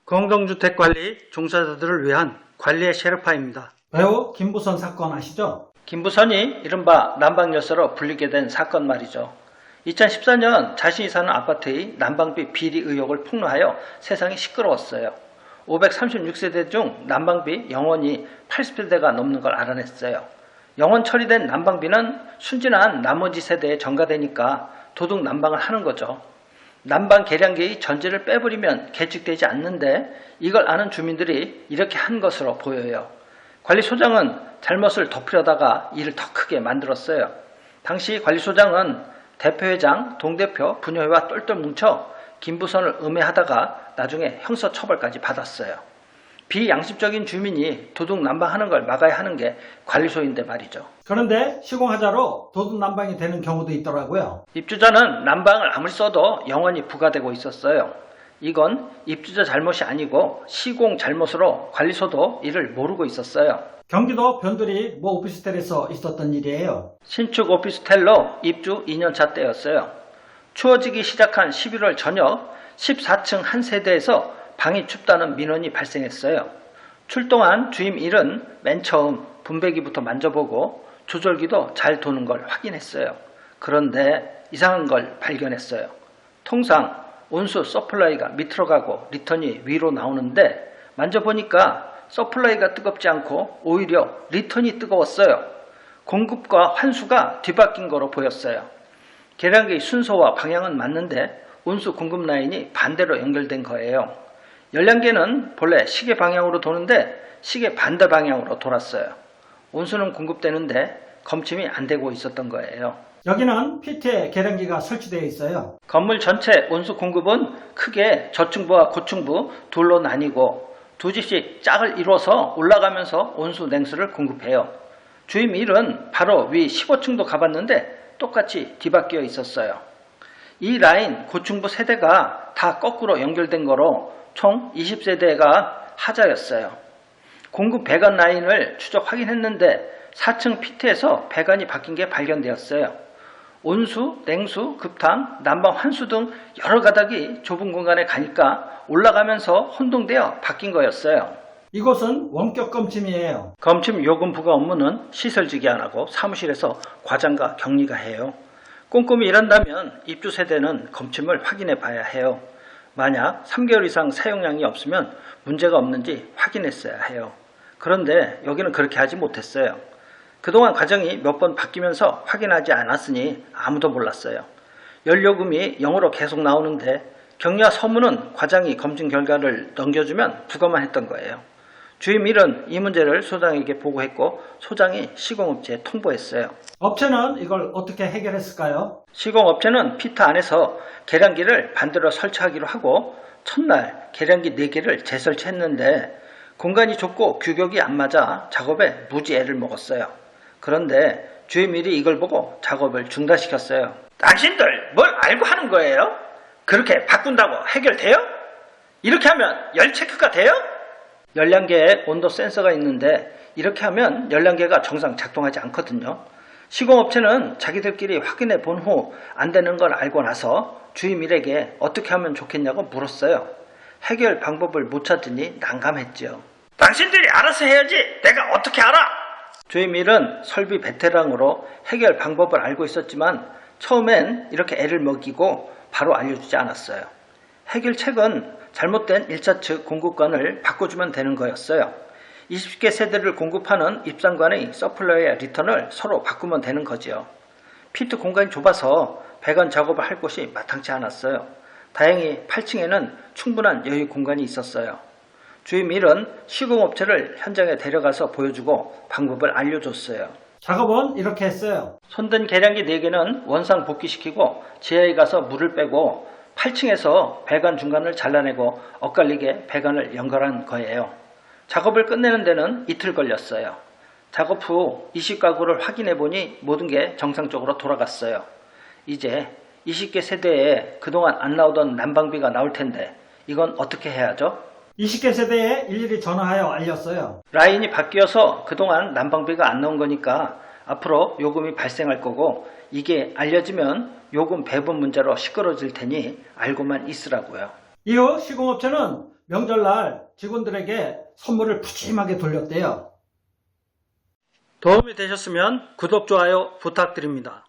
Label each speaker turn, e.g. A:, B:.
A: 공동주택관리 종사자들을 위한 관리의 셰르파입니다.
B: 배우 김부선 사건 아시죠?
A: 김부선이 이른바 난방열쇠로 불리게 된 사건 말이죠. 2014년 자신이 사는 아파트의 난방비 비리 의혹을 폭로하여 세상이 시끄러웠어요. 536세대 중 난방비 영원이 80세대가 넘는 걸 알아냈어요. 영원 처리된 난방비는 순진한 나머지 세대에 전가되니까 도둑 난방을 하는 거죠. 난방 계량기의 전지를 빼버리면 계측되지 않는데 이걸 아는 주민들이 이렇게 한 것으로 보여요. 관리소장은 잘못을 덮으려다가 일을 더 크게 만들었어요. 당시 관리소장은 대표회장, 동대표, 부녀회와 똘똘 뭉쳐 김부선을 음해하다가 나중에 형사처벌까지 받았어요. 비양심적인 주민이 도둑 난방하는 걸 막아야 하는 게 관리소인데 말이죠.
B: 그런데 시공하자로 도둑 난방이 되는 경우도 있더라고요.
A: 입주자는 난방을 아무리 써도 영원히 부과되고 있었어요. 이건 입주자 잘못이 아니고 시공 잘못으로 관리소도 이를 모르고 있었어요.
B: 경기도 변두리 모 오피스텔에서 있었던 일이에요.
A: 신축 오피스텔로 입주 2년차 때였어요. 추워지기 시작한 11월 저녁 14층 한 세대에서 방이 춥다는 민원이 발생했어요. 출동한 주임 1은 맨 처음 분배기부터 만져보고 조절기도 잘 도는 걸 확인했어요. 그런데 이상한 걸 발견했어요. 통상 온수 서플라이가 밑으로 가고 리턴이 위로 나오는데 만져보니까 서플라이가 뜨겁지 않고 오히려 리턴이 뜨거웠어요. 공급과 환수가 뒤바뀐 거로 보였어요. 계량기의 순서와 방향은 맞는데 온수 공급 라인이 반대로 연결된 거예요. 열량계는 본래 시계 방향으로 도는데 시계 반대 방향으로 돌았어요. 온수는 공급되는데 검침이 안 되고 있었던 거예요.
B: 여기는 PT의 계량기가 설치되어 있어요.
A: 건물 전체 온수 공급은 크게 저층부와 고층부 둘로 나뉘고 두 집씩 짝을 이뤄서 올라가면서 온수 냉수를 공급해요. 주임 1은 바로 위 15층도 가봤는데 똑같이 뒤바뀌어 있었어요. 이 라인 고층부 세대가 다 거꾸로 연결된 거로 총 20세대가 하자였어요. 공급 배관 라인을 추적 확인했는데 4층 PT에서 배관이 바뀐 게 발견되었어요. 온수, 냉수, 급탕, 난방 환수 등 여러 가닥이 좁은 공간에 가니까 올라가면서 혼동되어 바뀐 거였어요.
B: 이곳은 원격 검침이에요.
A: 검침 요금 부과 업무는 시설직이 안 하고 사무실에서 과장과 격리가 해요. 꼼꼼히 일한다면 입주 세대는 검침을 확인해 봐야 해요. 만약 3개월 이상 사용량이 없으면 문제가 없는지 확인했어야 해요. 그런데 여기는 그렇게 하지 못했어요. 그동안 과정이 몇 번 바뀌면서 확인하지 않았으니 아무도 몰랐어요. 연료금이 0으로 계속 나오는데 격리와 서무는 과장이 검증 결과를 넘겨주면 부과만 했던 거예요. 주임 1은 이 문제를 소장에게 보고했고 소장이 시공업체에 통보했어요.
B: 업체는 이걸 어떻게 해결했을까요?
A: 시공업체는 피트 안에서 계량기를 반대로 설치하기로 하고 첫날 계량기 4개를 재설치했는데 공간이 좁고 규격이 안 맞아 작업에 무지 애를 먹었어요. 그런데 주임 1이 이걸 보고 작업을 중단시켰어요. 당신들 뭘 알고 하는 거예요? 그렇게 바꾼다고 해결돼요? 이렇게 하면 열 체크가 돼요? 열량계에 온도 센서가 있는데 이렇게 하면 열량계가 정상 작동하지 않거든요. 시공업체는 자기들끼리 확인해 본 후 안 되는 걸 알고 나서 주임 1에게 어떻게 하면 좋겠냐고 물었어요. 해결 방법을 못 찾으니 난감했죠. 당신들이 알아서 해야지 내가 어떻게 알아? 주임 1은 설비 베테랑으로 해결 방법을 알고 있었지만 처음엔 이렇게 애를 먹이고 바로 알려주지 않았어요. 해결책은 잘못된 1차 측 공급관을 바꿔주면 되는 거였어요. 20개 세대를 공급하는 입상관의 서플라이와 리턴을 서로 바꾸면 되는 거지요. 피트 공간이 좁아서 배관 작업을 할 곳이 마땅치 않았어요. 다행히 8층에는 충분한 여유 공간이 있었어요. 주임 1은 시공업체를 현장에 데려가서 보여주고 방법을 알려줬어요.
B: 작업은 이렇게 했어요.
A: 손든 계량기 4개는 원상 복귀시키고 지하에 가서 물을 빼고 8층에서 배관 중간을 잘라내고 엇갈리게 배관을 연결한 거예요. 작업을 끝내는 데는 이틀 걸렸어요. 작업 후 20가구를 확인해 보니 모든 게 정상적으로 돌아갔어요. 이제 20개 세대에 그동안 안 나오던 난방비가 나올 텐데 이건 어떻게 해야죠?
B: 20개 세대에 일일이 전화하여 알렸어요.
A: 라인이 바뀌어서 그동안 난방비가 안 나온 거니까 앞으로 요금이 발생할 거고 이게 알려지면 요금 배분 문제로 시끄러질 테니 알고만 있으라고요.
B: 이후 시공업체는 명절날 직원들에게 선물을 푸짐하게 돌렸대요.
A: 도움이 되셨으면 구독, 좋아요 부탁드립니다.